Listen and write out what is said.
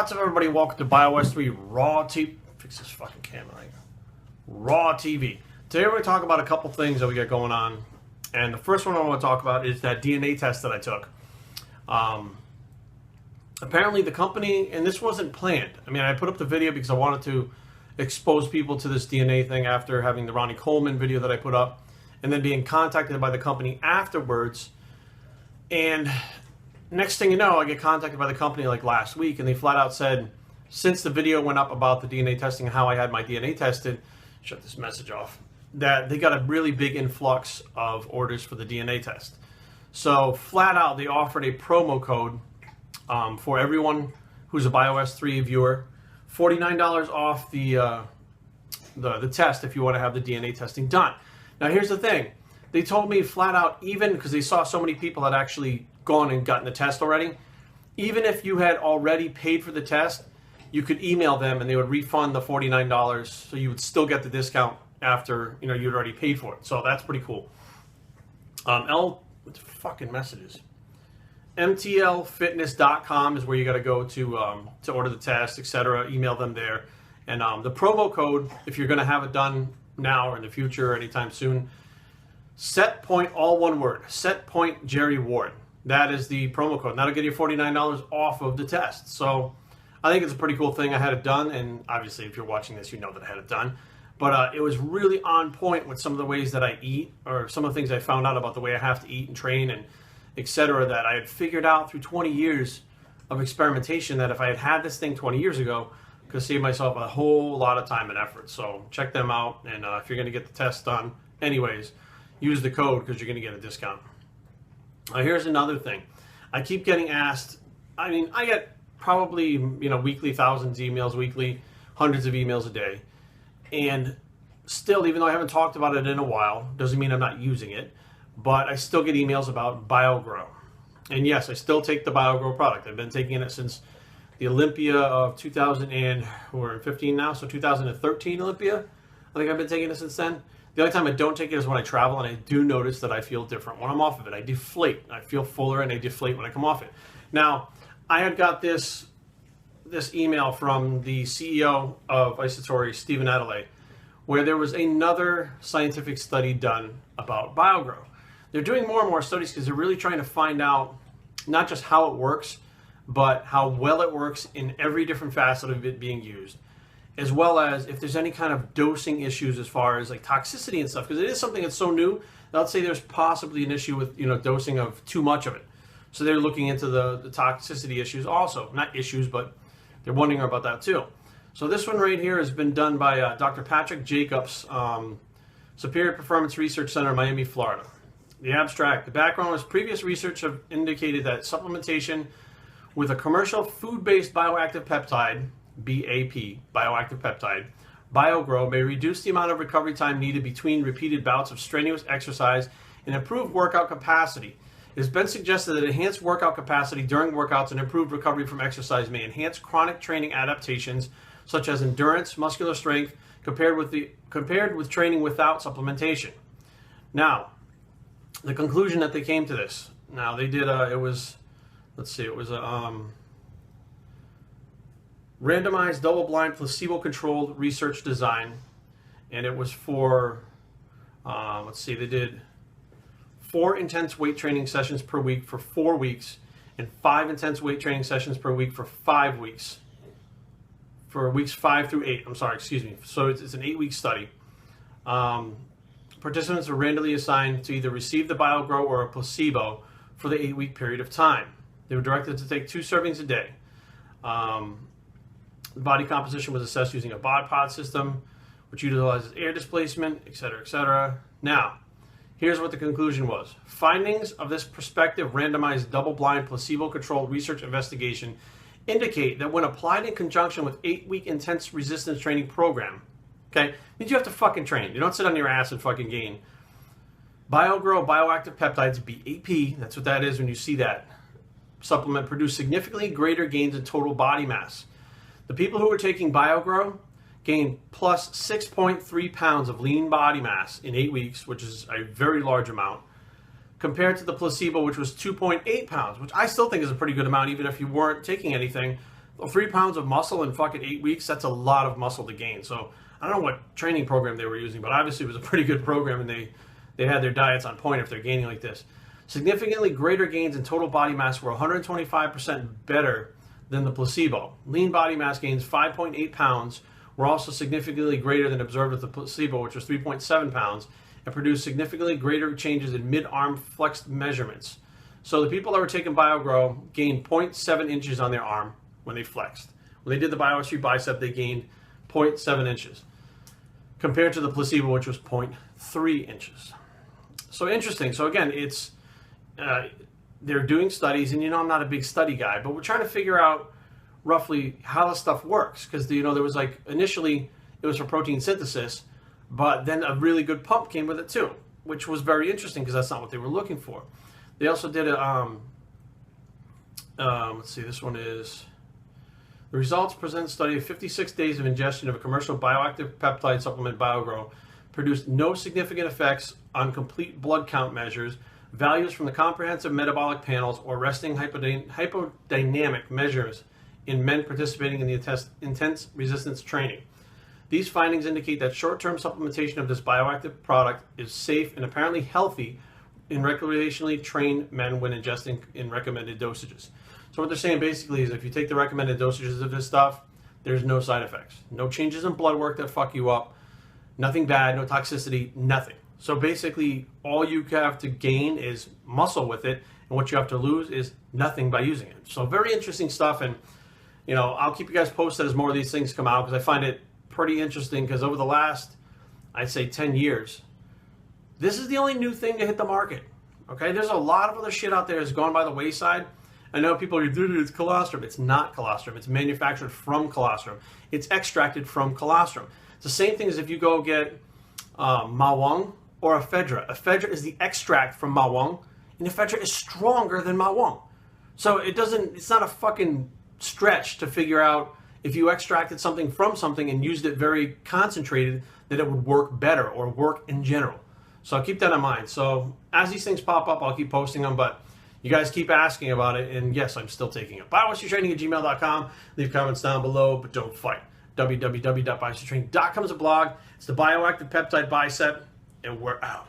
What's up, everybody? Welcome to Bios3 Raw TV. Fix this fucking camera right now. Raw TV. Today we're going to talk about a couple things that we got going on. And the first one I want to talk about is that DNA test that I took. Apparently the company, and this wasn't planned. I mean, I put up the video because I wanted to expose people to this DNA thing after having the Ronnie Coleman video that I put up, and then being contacted by the company afterwards. And next thing you know, I get contacted by the company like last week, and they flat out said, since the video went up about the DNA testing and how I had my DNA tested, shut this message off, that they got a really big influx of orders for the DNA test. So flat out, they offered a promo code for everyone who's a Bios3 viewer, $49 off the test if you want to have the DNA testing done. Now here's the thing. They told me flat out, even because they saw so many people had actually gone and gotten the test already, even if you had already paid for the test, you could email them and they would refund the $49, so you would still get the discount after you'd already paid for it. So that's pretty cool. What the fucking messages? MTLfitness.com is where you got to go to order the test, etc. Email them there, and the promo code, if you're going to have it done now or in the future or anytime soon, SetPoint, all one word, SetPointJerryWard. That is the promo code. And that'll get you $49 off of the test. So I think it's a pretty cool thing. I had it done, and obviously if you're watching this, you know that I had it done. But it was really on point with some of the ways that I eat, or some of the things I found out about the way I have to eat and train and etc. that I had figured out through 20 years of experimentation, that if I had had this thing 20 years ago, I could save myself a whole lot of time and effort. So check them out, and if you're going to get the test done anyways, use the code because you're going to get a discount. Here's another thing. I keep getting asked, I mean, I get probably, weekly, thousands of emails weekly, hundreds of emails a day. And still, even though I haven't talked about it in a while, doesn't mean I'm not using it, but I still get emails about BioGrow. And yes, I still take the BioGrow product. I've been taking it since the Olympia of 2015 now, so 2013 Olympia. I think I've been taking it since then. The only time I don't take it is when I travel, and I do notice that I feel different when I'm off of it. I deflate. I feel fuller, and I deflate when I come off it. Now, I had got this email from the CEO of Isotori, Stephen Adelaide, where there was another scientific study done about BioGrow. They're doing more and more studies because they're really trying to find out not just how it works, but how well it works in every different facet of it being used, as well as if there's any kind of dosing issues as far as like toxicity and stuff, because it is something that's so new. Let's say there's possibly an issue with dosing of too much of it. So they're looking into the toxicity issues also. Not issues, but they're wondering about that too. So this one right here has been done by Dr. Patrick Jacobs, Superior Performance Research Center, Miami, Florida. The abstract. The background was previous research have indicated that supplementation with a commercial food-based bioactive peptide, BAP, bioactive peptide, BioGrow, may reduce the amount of recovery time needed between repeated bouts of strenuous exercise and improve workout capacity. It has been suggested that enhanced workout capacity during workouts and improved recovery from exercise may enhance chronic training adaptations such as endurance, muscular strength, compared with training without supplementation. Now, the conclusion that they came to this. Now they did it was a randomized, double-blind, placebo-controlled research design, and it was for, they did 4 intense weight training sessions per week for 4 weeks, and 5 intense weight training sessions per week for 5 weeks. For weeks 5 through 8, So it's an 8-week study. Participants are randomly assigned to either receive the BioGrow or a placebo for the 8-week period of time. They were directed to take 2 servings a day. The body composition was assessed using a bod pod system, which utilizes air displacement, etc., etc. Now, here's what the conclusion was. Findings of this prospective randomized double-blind placebo-controlled research investigation indicate that when applied in conjunction with 8-week intense resistance training program, okay, means you have to fucking train. You don't sit on your ass and fucking gain. BioGrow bioactive peptides, BAP, that's what that is when you see that supplement, produce significantly greater gains in total body mass. The people who were taking BioGrow gained plus 6.3 pounds of lean body mass in 8 weeks, which is a very large amount, compared to the placebo, which was 2.8 pounds, which I still think is a pretty good amount, even if you weren't taking anything, 3 pounds of muscle in fucking 8 weeks, that's a lot of muscle to gain. So I don't know what training program they were using, but obviously it was a pretty good program, and they had their diets on point if they're gaining like this. Significantly greater gains in total body mass were 125% better than the placebo. Lean body mass gains 5.8 pounds were also significantly greater than observed with the placebo, which was 3.7 pounds, and produced significantly greater changes in mid-arm flexed measurements. So the people that were taking BioGrow gained 0.7 inches on their arm when they flexed. When they did the Bios3 bicep, they gained 0.7 inches compared to the placebo, which was 0.3 inches. So interesting. So again, it's they're doing studies, and I'm not a big study guy, but we're trying to figure out roughly how this stuff works, because there was like, initially it was for protein synthesis, but then a really good pump came with it too, which was very interesting because that's not what they were looking for. They also did a let's see, this one is the results present study of 56 days of ingestion of a commercial bioactive peptide supplement, BioGrow, produced no significant effects on complete blood count measures, values from the comprehensive metabolic panels, or resting hypodynamic measures in men participating in the intense resistance training. These findings indicate that short-term supplementation of this bioactive product is safe and apparently healthy in recreationally trained men when ingesting in recommended dosages. So what they're saying basically is if you take the recommended dosages of this stuff, there's no side effects. No changes in blood work that fuck you up. Nothing bad, no toxicity, nothing. So basically, all you have to gain is muscle with it, and what you have to lose is nothing by using it. So very interesting stuff, and I'll keep you guys posted as more of these things come out, because I find it pretty interesting, because over the last, I'd say 10 years, this is the only new thing to hit the market. Okay, there's a lot of other shit out there that's gone by the wayside. I know people are, dude, it's colostrum. It's not colostrum. It's manufactured from colostrum. It's extracted from colostrum. It's the same thing as if you go get mawang or ephedra. Ephedra is the extract from mawang, and ephedra is stronger than mawang. So it's not a fucking stretch to figure out if you extracted something from something and used it very concentrated, that it would work better or work in general. So keep that in mind. So as these things pop up, I'll keep posting them, but you guys keep asking about it, and yes, I'm still taking it. Bios3training@gmail.com. Leave comments down below, but don't fight. www.bios3training.com is a blog. It's the bioactive peptide bicep, and we're out.